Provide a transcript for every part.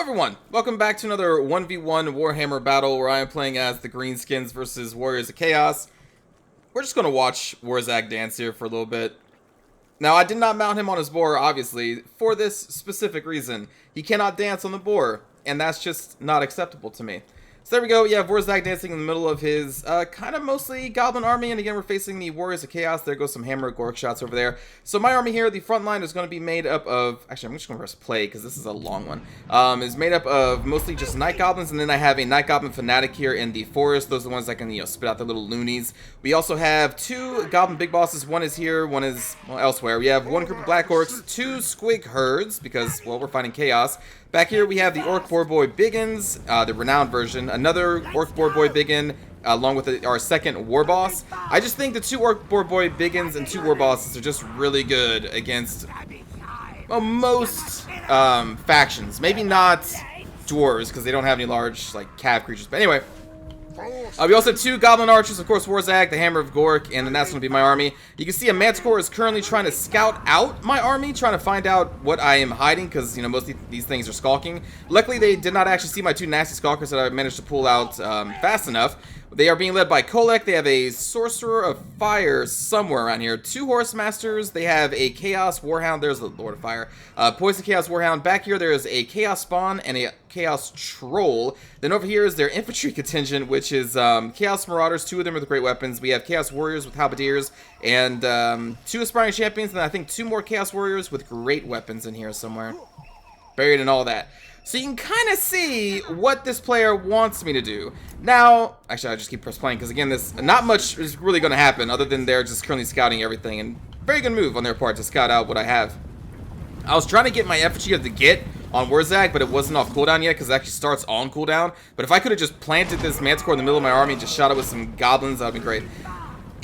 everyone, welcome back to another 1v1 Warhammer battle where I am playing as the Greenskins versus Warriors of Chaos. We're just going to watch Wurrzag dance here for a little bit. Now, I did not mount him on his boar, obviously, for this specific reason. He cannot dance on the boar, and that's just not acceptable to me. So there we go, you have Wurrzag dancing in the middle of his kind of mostly goblin army, and again we're facing the Warriors of Chaos. There goes some Hammer Gork shots over there. So my army here, the front line is going to be made up of, actually I'm just going to press play because this is a long one, is made up of mostly just Night Goblins, and then I have a Night Goblin Fanatic here in the forest. Those are the ones that can, spit out the little loonies. We also have two Goblin Big Bosses, one is here, one is, well, elsewhere. We have one group of Black Orcs, two Squig Herds, because, well, we're fighting Chaos. Back here we have the Orc Boar Boy Biggins, the renowned version, another Orc Boar Boy Biggin, along with our second War Boss. I just think the two Orc Boar Boy Biggins and two War Bosses are just really good against, well, most factions. Maybe not dwarves, because they don't have any large, like, cav creatures. But anyway, we also have two Goblin Archers, of course, Wurrzag, the Hammer of Gork, and then that's going to be my army. You can see a Manticore is currently trying to scout out my army, trying to find out what I am hiding, because, most of these things are skulking. Luckily, they did not actually see my two nasty skulkers that I managed to pull out fast enough. They are being led by Kolek. They have a Sorcerer of Fire somewhere around here. Two Horse Masters. They have a Chaos Warhound. There's the Lord of Fire. Poison Chaos Warhound. Back here, there is a Chaos Spawn and a Chaos Troll. Then over here is their infantry contingent, which is Chaos Marauders. Two of them with great weapons. We have Chaos Warriors with halberdiers and two Aspiring Champions. And I think two more Chaos Warriors with great weapons in here somewhere. Buried in all that. So you can kind of see what this player wants me to do. Now, actually, I'll just keep press playing because, again, not much is really going to happen other than they're just currently scouting everything. And very good move on their part to scout out what I have. I was trying to get my effigy of the Git on Wurrzag, but it wasn't off cooldown yet because it actually starts on cooldown. But if I could have just planted this Manticore in the middle of my army and just shot it with some goblins, that would be great.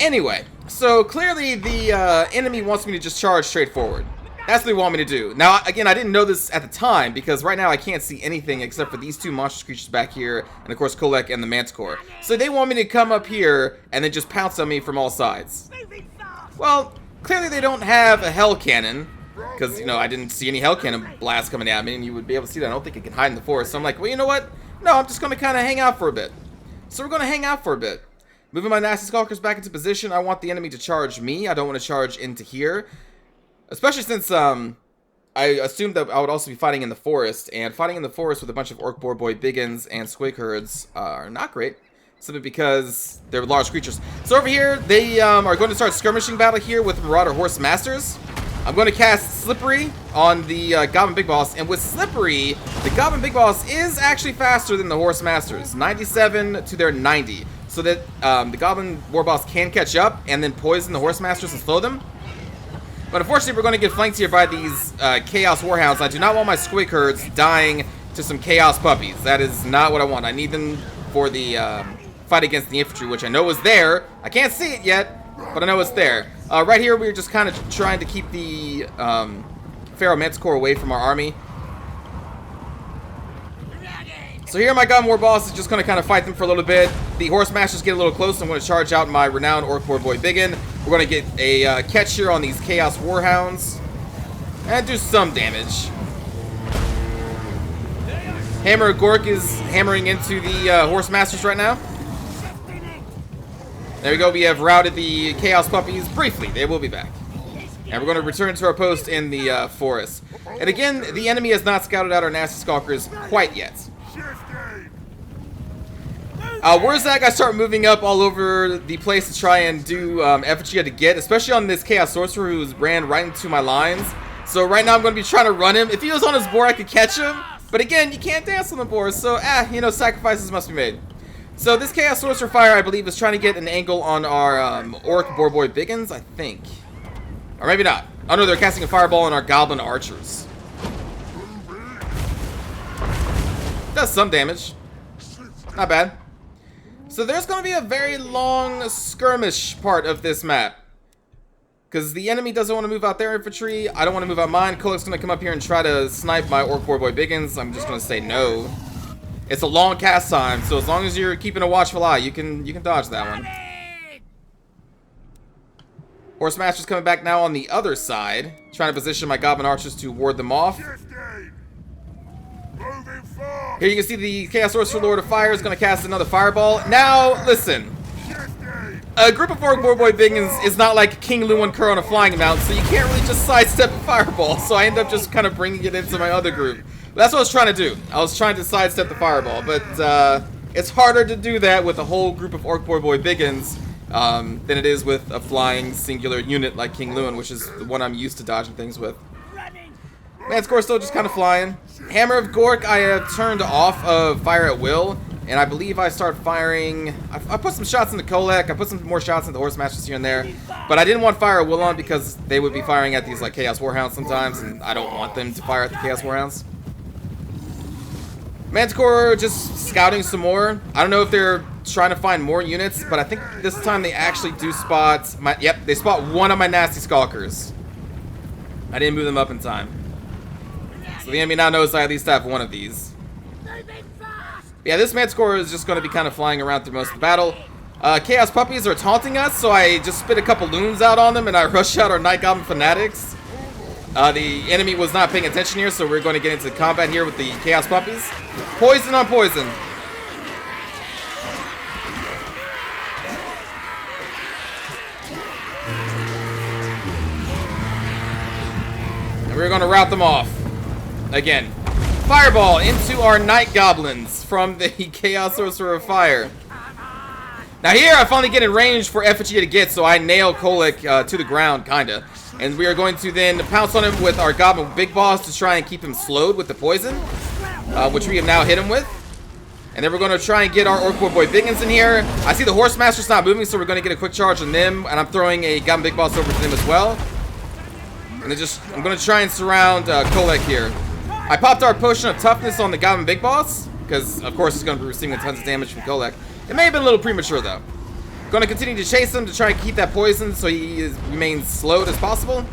Anyway, so clearly the enemy wants me to just charge straight forward. That's what they want me to do. Now, again, I didn't know this at the time, because right now I can't see anything except for these two monstrous creatures back here, and of course Kolek and the Manticore. So they want me to come up here and then just pounce on me from all sides. Well, clearly they don't have a Hell Cannon, because, I didn't see any Hell Cannon blasts coming at me, and you would be able to see that. I don't think it can hide in the forest. So I'm like, well, you know what? No, I'm just going to kind of hang out for a bit. So we're going to hang out for a bit. Moving my Nasty Skulkers back into position. I want the enemy to charge me. I don't want to charge into here. Especially since I assumed that I would also be fighting in the forest, and fighting in the forest with a bunch of Orc Boar Boy Biggins and Squig Herds are not great, simply because they're large creatures. So over here, they are going to start skirmishing battle here with Marauder Horse Masters. I'm going to cast Slippery on the Goblin Big Boss, and with Slippery, the Goblin Big Boss is actually faster than the Horse Masters, 97 to their 90, so that the Goblin War Boss can catch up and then poison the Horse Masters and slow them. But unfortunately, we're going to get flanked here by these Chaos Warhounds. I do not want my Squig Herds dying to some Chaos Puppies. That is not what I want. I need them for the fight against the infantry, which I know is there. I can't see it yet, but I know it's there. Right here, we're just kind of trying to keep the Pharaoh Manticore away from our army. So here my Goblin War Boss is just going to kind of fight them for a little bit. The Horse Masters get a little close. I'm going to charge out my renowned Orc Boar Boy Biggin. We're going to get a catch here on these Chaos Warhounds and do some damage. Hammer Gork is hammering into the Horse Masters right now. There we go. We have routed the Chaos Puppies briefly. They will be back. And we're going to return to our post in the forest. And again, the enemy has not scouted out our Nasty Skulkers quite yet. Wurrzag, I start moving up all over the place to try and do effigy to get, especially on this Chaos Sorcerer who ran right into my lines. So right now I'm going to be trying to run him. If he was on his board, I could catch him. But again, you can't dance on the board, so sacrifices must be made. So this Chaos Sorcerer Fire, I believe, is trying to get an angle on our Orc Boar Boy Biggins, I think. Or maybe not. Oh no, they're casting a fireball on our Goblin Archers. Does some damage. Not bad. So there's going to be a very long skirmish part of this map. Because the enemy doesn't want to move out their infantry. I don't want to move out mine. Kolek's going to come up here and try to snipe my Orc Boar Boy Biggins. I'm just going to say no. It's a long cast time, so as long as you're keeping a watchful eye, you can dodge that one. Horse Master's coming back now on the other side. Trying to position my Goblin Archers to ward them off. Here you can see the Chaos Sorcerer Lord of Fire is going to cast another fireball. Now, listen. A group of Orc Boy Biggins is not like King Luan Kur on a flying mount, so you can't really just sidestep a fireball. So I end up just kind of bringing it into my other group. But that's what I was trying to do. I was trying to sidestep the fireball, but it's harder to do that with a whole group of Orc Boy Biggins than it is with a flying singular unit like King Luan, which is the one I'm used to dodging things with. Manscore still just kind of flying. Hammer of Gork I have turned off of fire at will. And I believe I start firing. I put some shots into Kolek. I put some more shots into Horse Masters here and there. But I didn't want fire at will on because they would be firing at these like Chaos Warhounds sometimes, and I don't want them to fire at the Chaos Warhounds. Manticore just scouting some more. I don't know if they're trying to find more units, but I think this time they actually do spot my. Yep, they spot one of my nasty Skulkers. I didn't move them up in time, so the enemy now knows I at least have one of these. Yeah, this Manticore is just going to be kind of flying around through most of the battle. Chaos Puppies are taunting us, so I just spit a couple loons out on them, and I rush out our Night Goblin Fanatics. The enemy was not paying attention here, so we're going to get into combat here with the Chaos Puppies. Poison on poison. And we're going to rout them off. Again. Fireball into our Night Goblins from the Chaos Sorcerer of Fire. Now here I finally get in range for Effigy to get, so I nail Kolek to the ground, kinda. And we are going to then pounce on him with our Goblin Big Boss to try and keep him slowed with the poison, which we have now hit him with. And then we're going to try and get our Orc Boy Biggins in here. I see the Horse Master's not moving, so we're going to get a quick charge on them, and I'm throwing a Goblin Big Boss over to them as well. And then I'm going to try and surround Kolek here. I popped our potion of toughness on the Goblin Big Boss, because of course he's going to be receiving tons of damage from Kolek. It may have been a little premature though. Going to continue to chase him to try and keep that poison so he remains slowed as possible.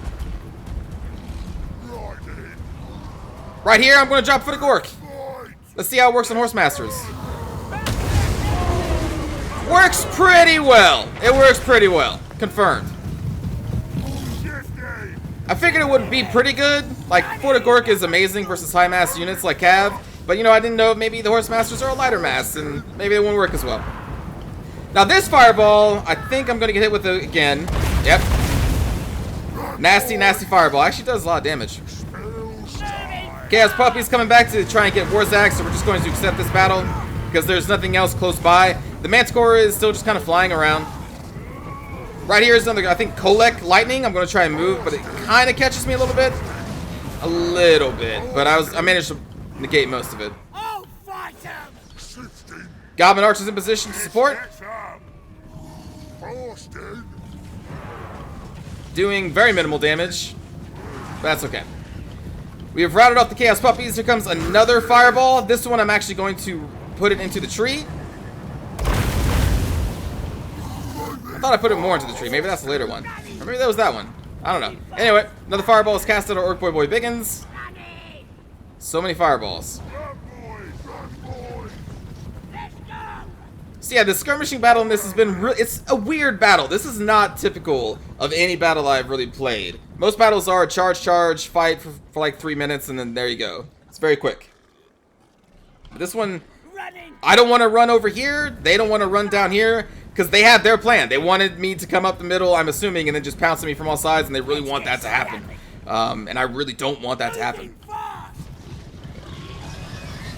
Right here, I'm going to drop for the Gork. Let's see how it works on Horse Masters. Works pretty well. It works pretty well. Confirmed. I figured it would be pretty good. Like, Fort Gork is amazing versus high mass units like Cav. But, you know, I didn't know if maybe the Horse Masters are a lighter mass, and maybe it won't work as well. Now, this Fireball, I think I'm going to get hit with it again. Yep. Nasty, nasty Fireball. Actually does a lot of damage. Chaos Puppy's coming back to try and get Wurrzag, so we're just going to accept this battle because there's nothing else close by. The Manticore is still just kind of flying around. Right here is another, I think, Kolek Lightning. I'm going to try and move, but it kind of catches me a little bit. A little bit, but I managed to negate most of it. Goblin Archers in position to support. Doing very minimal damage, but that's okay. We have routed off the Chaos Puppies. Here comes another Fireball. This one I'm actually going to put it into the tree. I thought I put it more into the tree. Maybe that's the later one. Or maybe that was that one. I don't know. Anyway, another Fireball is cast at our Orc Boy Biggins. So many Fireballs. So yeah, the skirmishing battle in this has been it's a weird battle. This is not typical of any battle I've really played. Most battles are charge, fight for like 3 minutes, and then there you go. It's very quick. But this one, I don't want to run over here. They don't want to run down here because they have their plan. They wanted me to come up the middle, I'm assuming, and then just pounce at me from all sides, and they really want that to happen. And I really don't want that to happen.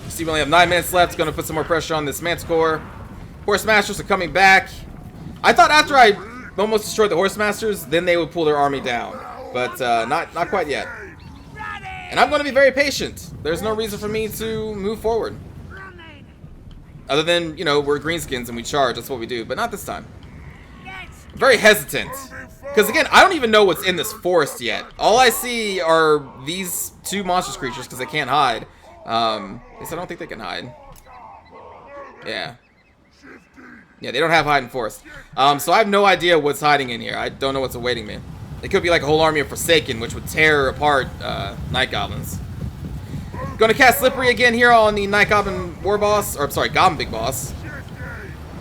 See, we only have 9 minutes left. Going to put some more pressure on this Manticore. Horse Masters are coming back. I thought after I almost destroyed the Horse Masters, then they would pull their army down. But not quite yet. And I'm going to be very patient. There's no reason for me to move forward. Other than, you know, we're greenskins and we charge. That's what we do. But not this time. I'm very hesitant. Because, again, I don't even know what's in this forest yet. All I see are these 2 monstrous creatures because they can't hide. At least I don't think they can hide. Yeah. Yeah, they don't have hide in forest. So I have no idea what's hiding in here. I don't know what's awaiting me. It could be like a whole army of Forsaken, which would tear apart Night Goblins. Going to cast Slippery again here on the Night Goblin War Boss. Or, sorry, Goblin Big Boss.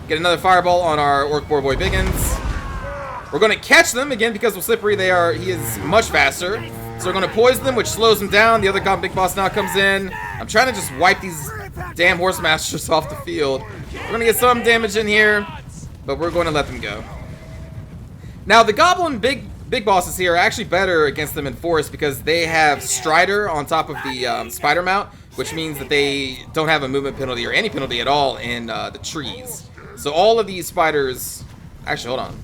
Get another Fireball on our Orc Boy Biggins. We're going to catch them again because with Slippery, he is much faster. So we're going to poison them, which slows them down. The other goblin big boss now comes in. I'm trying to just wipe these damn horse masters off the field. We're going to get some damage in here, but we're going to let them go. Now, the goblin big bosses here are actually better against them in forest because they have Strider on top of the spider mount, which means that they don't have a movement penalty or any penalty at all in the trees. So all of these spiders... Actually, hold on.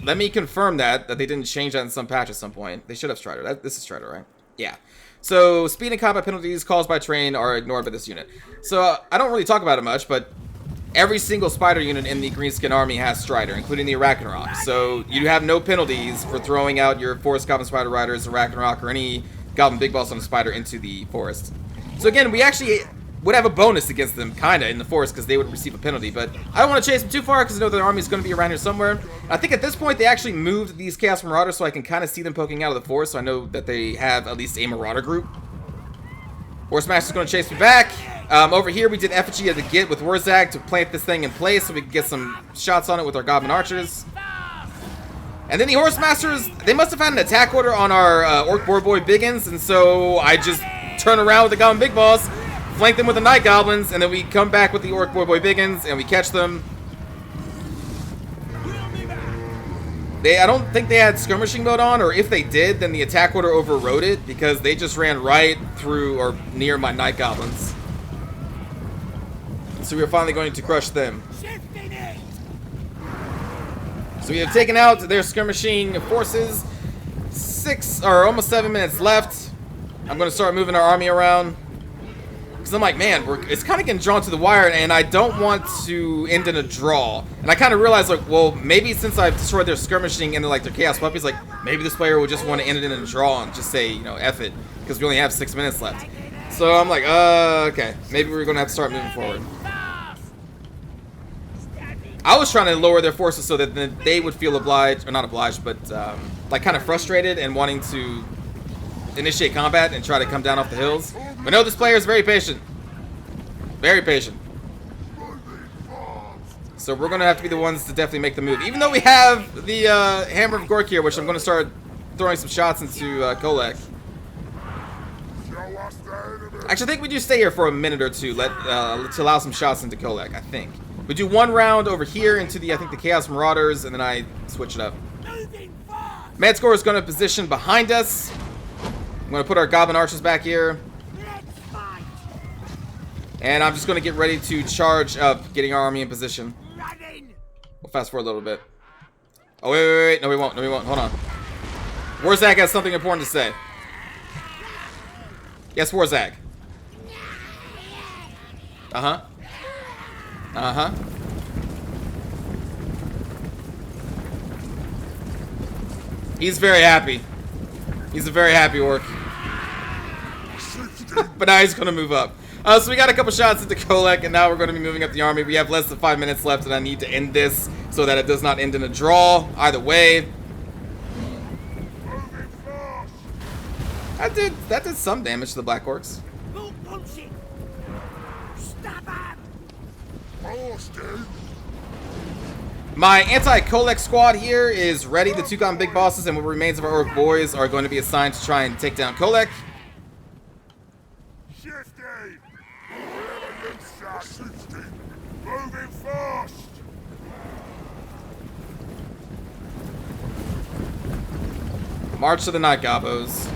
Let me confirm that they didn't change that in some patch at some point. They should have Strider. This is Strider, right? Yeah. So speed and combat penalties caused by terrain are ignored by this unit. So I don't really talk about it much, but every single spider unit in the Greenskin army has Strider, including the Arachnarok. So you have no penalties for throwing out your Forest Goblin Spider Riders, Arachnarok, or any Goblin Big Boss on a spider into the forest. So again, we actually would have a bonus against them, kinda, in the forest, because they would receive a penalty. But I don't want to chase them too far, because I know their army is going to be around here somewhere. I think at this point, they actually moved these Chaos Marauders, so I can kind of see them poking out of the forest, so I know that they have at least a Marauder group. Horse Master's going to chase me back. Over here, we did Effigy of the Git with Wurzag to plant this thing in place, so we can get some shots on it with our Goblin Archers. And then the Horse Masters, they must have had an attack order on our Orc Boar Boy Biggins, and so I just turn around with the Goblin Big Boss, flank them with the Night Goblins, and then we come back with the Orc Boy Boy Biggins, and we catch them. I don't think they had skirmishing mode on, or if they did, then the attack order overrode it, because they just ran right through or near my Night Goblins. So we are finally going to crush them. So we have taken out their skirmishing forces. 6 or almost 7 minutes left. I'm going to start moving our army around. Because I'm like, man, it's kind of getting drawn to the wire, and I don't want to end in a draw. And I kind of realized, like, well, maybe since I've destroyed their skirmishing and like their chaos puppies, like, maybe this player will just want to end it in a draw and just say, you know, F it. Because we only have 6 minutes left. So I'm like, okay. Maybe we're going to have to start moving forward. I was trying to lower their forces so that they would feel obliged, or not obliged, but like kind of frustrated and wanting to initiate combat and try to come down off the hills. But no, this player is very patient. Very patient. So we're going to have to be the ones to definitely make the move. Even though we have the Hammer of Gork here, which I'm going to start throwing some shots into Kolek. Actually, I think we do stay here for a minute or two to allow some shots into Kolek, I think. We do one round over here into the, I think, the Chaos Marauders, and then I switch it up. Madscore is going to position behind us. I'm going to put our Goblin Archers back here. And I'm just going to get ready to charge up, getting our army in position. We'll fast forward a little bit. Oh, wait. No, we won't. Hold on. Wurzag has something important to say. Yes, Wurzag. Uh-huh. He's very happy. He's a very happy orc. But now he's going to move up. So we got a couple shots into Kolek, and now we're going to be moving up the army. We have less than 5 minutes left, and I need to end this so that it does not end in a draw. Either way. That did some damage to the Black Orcs. My anti-Kolek squad here is ready. The 2 Goblin Big Bosses and what remains of our Orc Boys are going to be assigned to try and take down Kolek. Moving fast. March to the Night Gobbos.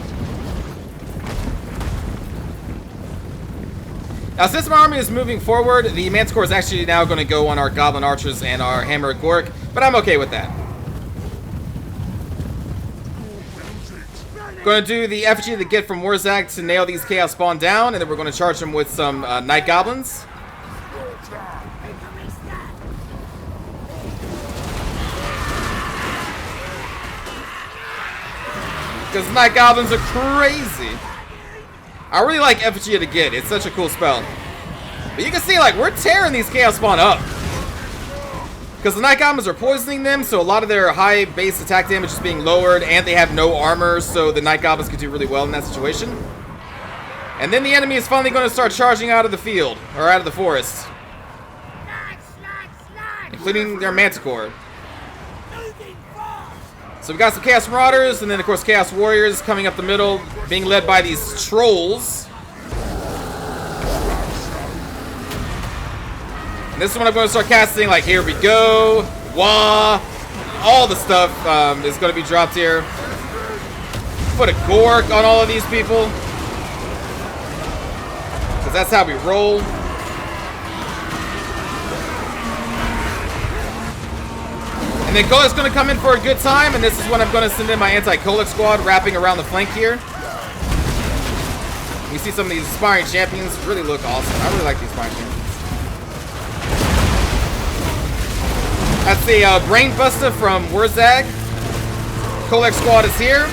Now, since my army is moving forward, the Manticore is actually now going to go on our Goblin Archers and our Hammer of Gork, but I'm okay with that. Going to do the Effigy of the Git from Wurzag to nail these Chaos Spawn down, and then we're going to charge them with some Night Goblins. Because Night Goblins are crazy. I really like Effigy of the Git. It's such a cool spell. But you can see, like, we're tearing these Chaos Spawn up. Because the Night Goblins are poisoning them, so a lot of their high base attack damage is being lowered, and they have no armor, so the Night Goblins could do really well in that situation. And then the enemy is finally going to start charging out of the field, or out of the forest. Including their Manticore. So we got some Chaos Marauders, and then of course Chaos Warriors coming up the middle, being led by these trolls. And this is when I'm going to start casting, like, here we go, wah, all the stuff is going to be dropped here. Put a Gork on all of these people, because that's how we roll. And then Kolek's going to come in for a good time, and this is when I'm going to send in my anti-Kolek squad wrapping around the flank here. You see some of these aspiring champions really look awesome. I really like these aspiring champions. That's the Brain Buster from Wurzag. Kolek squad is here.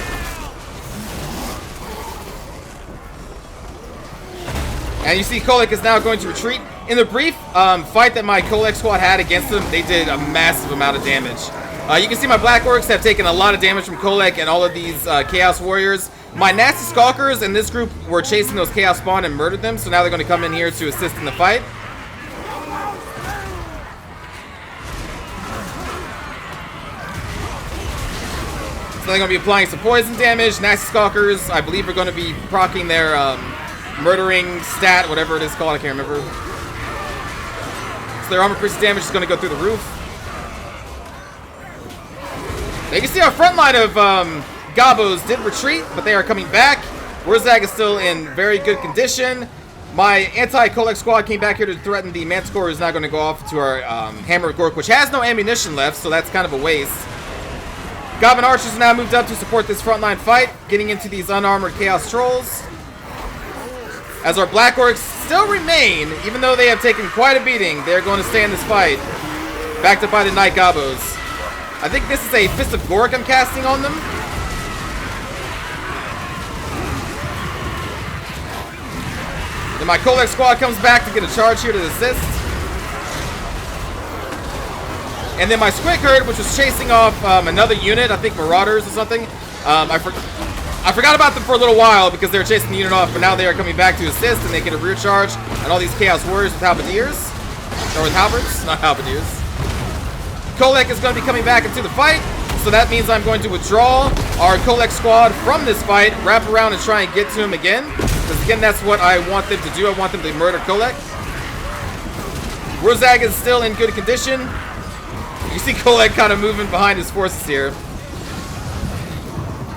And you see Kolek is now going to retreat. In the brief fight that my Kolek squad had against them, they did a massive amount of damage. You can see my Black Orcs have taken a lot of damage from Kolek and all of these Chaos Warriors. My Nasty Skulkers in this group were chasing those Chaos Spawn and murdered them, so now they're going to come in here to assist in the fight. So they're going to be applying some poison damage. Nasty Skulkers, I believe, are going to be proccing their murdering stat, whatever it is called, I can't remember. So their armor piercing damage is going to go through the roof. Now you can see our front line of Gobos did retreat, but they are coming back. Wurzag is still in very good condition. My anti-Kolek squad came back here to threaten the Manticore, who's now going to go off to our Hammer of Gork, which has no ammunition left, so that's kind of a waste. Goblin Archers are now moved up to support this frontline fight, getting into these unarmored Chaos Trolls. As our Black Orcs still remain, even though they have taken quite a beating, they're going to stay in this fight, backed up by the Night Gobos. I think this is a Fist of Gork I'm casting on them. Then my Kolek squad comes back to get a charge here to assist. And then my Squid Herd, which was chasing off another unit, I think Marauders or something. I forgot about them for a little while because they were chasing the unit off, but now they are coming back to assist, and they get a rear charge on all these Chaos Warriors with halberdiers. Or with halberds, not halberdiers. Kolek is going to be coming back into the fight, so that means I'm going to withdraw our Kolek squad from this fight, wrap around and try and get to him again. Because again, that's what I want them to do. I want them to murder Kolek. Wurzag is still in good condition. You see Kolek kind of moving behind his forces here.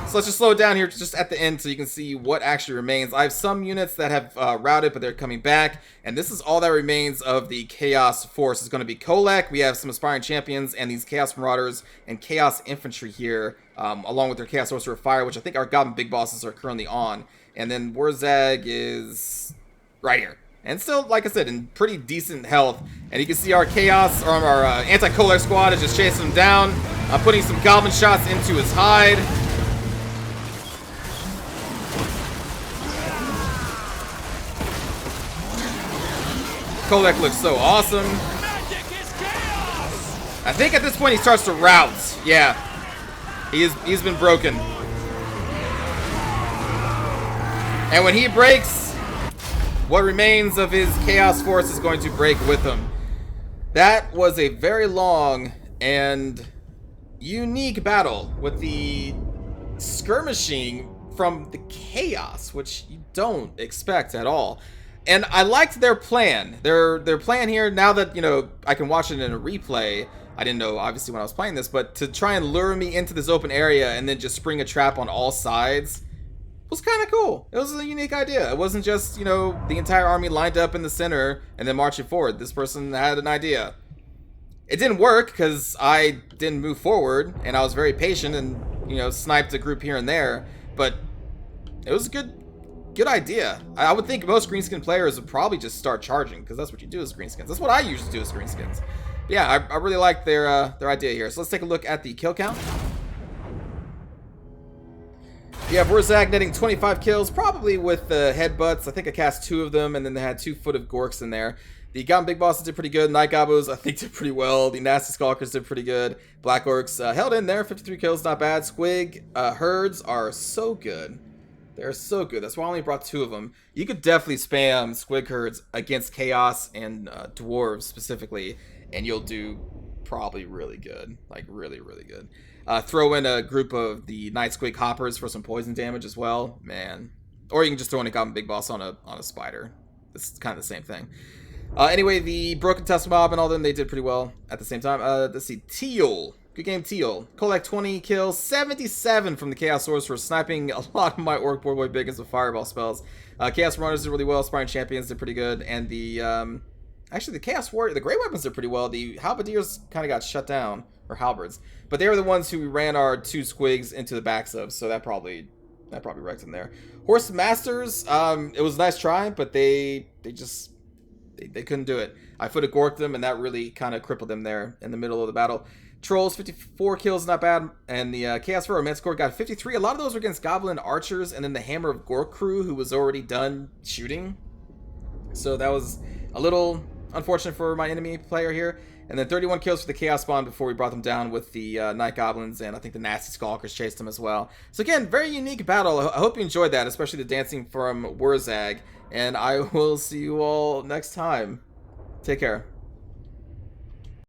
So let's just slow it down here just at the end so you can see what actually remains. I have some units that have routed, but they're coming back. And this is all that remains of the Chaos Force. It's going to be Kolek. We have some Aspiring Champions and these Chaos Marauders and Chaos Infantry here, along with their Chaos Sorcerer of Fire, which I think our Goblin Big Bosses are currently on. And then Wurzag is right here. And still, like I said, in pretty decent health. And you can see our Chaos, or our anti-Kolek squad is just chasing him down. I'm putting some Goblin shots into his hide. Kolek looks so awesome. I think at this point he starts to rout. Yeah, he's been broken. And when he breaks, what remains of his Chaos Force is going to break with him. That was a very long and unique battle with the skirmishing from the Chaos, which you don't expect at all. And I liked their plan. Their plan here, now that, you know, I can watch it in a replay. I didn't know, obviously, when I was playing this, but to try and lure me into this open area and then just spring a trap on all sides was kind of cool. It was a unique idea. It wasn't just, you know, the entire army lined up in the center and then marching forward. This person had an idea. It didn't work because I didn't move forward, and I was very patient and, you know, sniped a group here and there. But it was a good idea. I would think most greenskin players would probably just start charging, because that's what you do as greenskins. That's what I usually do as greenskins. Yeah, I really like their idea here. So let's take a look at the kill count. You have Wurzag netting 25 kills, probably with the headbutts. I think I cast 2 of them, and then they had 2 Foot of Gorks in there. The Goblin Big Bosses did pretty good. Night Gobos, I think, did pretty well. The Nasty Skulkers did pretty good. Black Orcs held in there. 53 kills, not bad. Squig Herds are so good. They're so good. That's why I only brought 2 of them. You could definitely spam Squig Herds against Chaos and Dwarves specifically, and you'll do probably really good. Like, really, really good. Throw in a group of the Nightsquake Hoppers for some poison damage as well. Man. Or you can just throw in a Goblin Big Boss on a Spider. It's kind of the same thing. Anyway, the Broken Tusk Mob and all them, they did pretty well at the same time. Let's see. Teal. Good game, Teal. Collect 20 kills, 77 from the Chaos Sorcerer, sniping a lot of my Orc Boy Biggins with Fireball spells. Chaos Runners did really well. Aspiring Champions did pretty good. And the, actually, the Chaos Warrior, the Great Weapons did pretty well. The Halberdiers kind of got shut down, or Halberds. But they were the ones who ran our 2 squigs into the backs of, so that probably wrecked them there. Horse Masters, it was a nice try, but they couldn't do it. I footed gorked them, and that really kind of crippled them there in the middle of the battle. Trolls, 54 kills, not bad. And the Chaos Pharaoh Manticore got 53. A lot of those were against Goblin Archers, and then the Hammer of Gork crew, who was already done shooting. So that was a little unfortunate for my enemy player here. And then 31 kills for the Chaos Spawn before we brought them down with the Night Goblins, and I think the Nasty Skulkers chased them as well. So again, very unique battle. I hope you enjoyed that, especially the dancing from Wurzag. And I will see you all next time. Take care.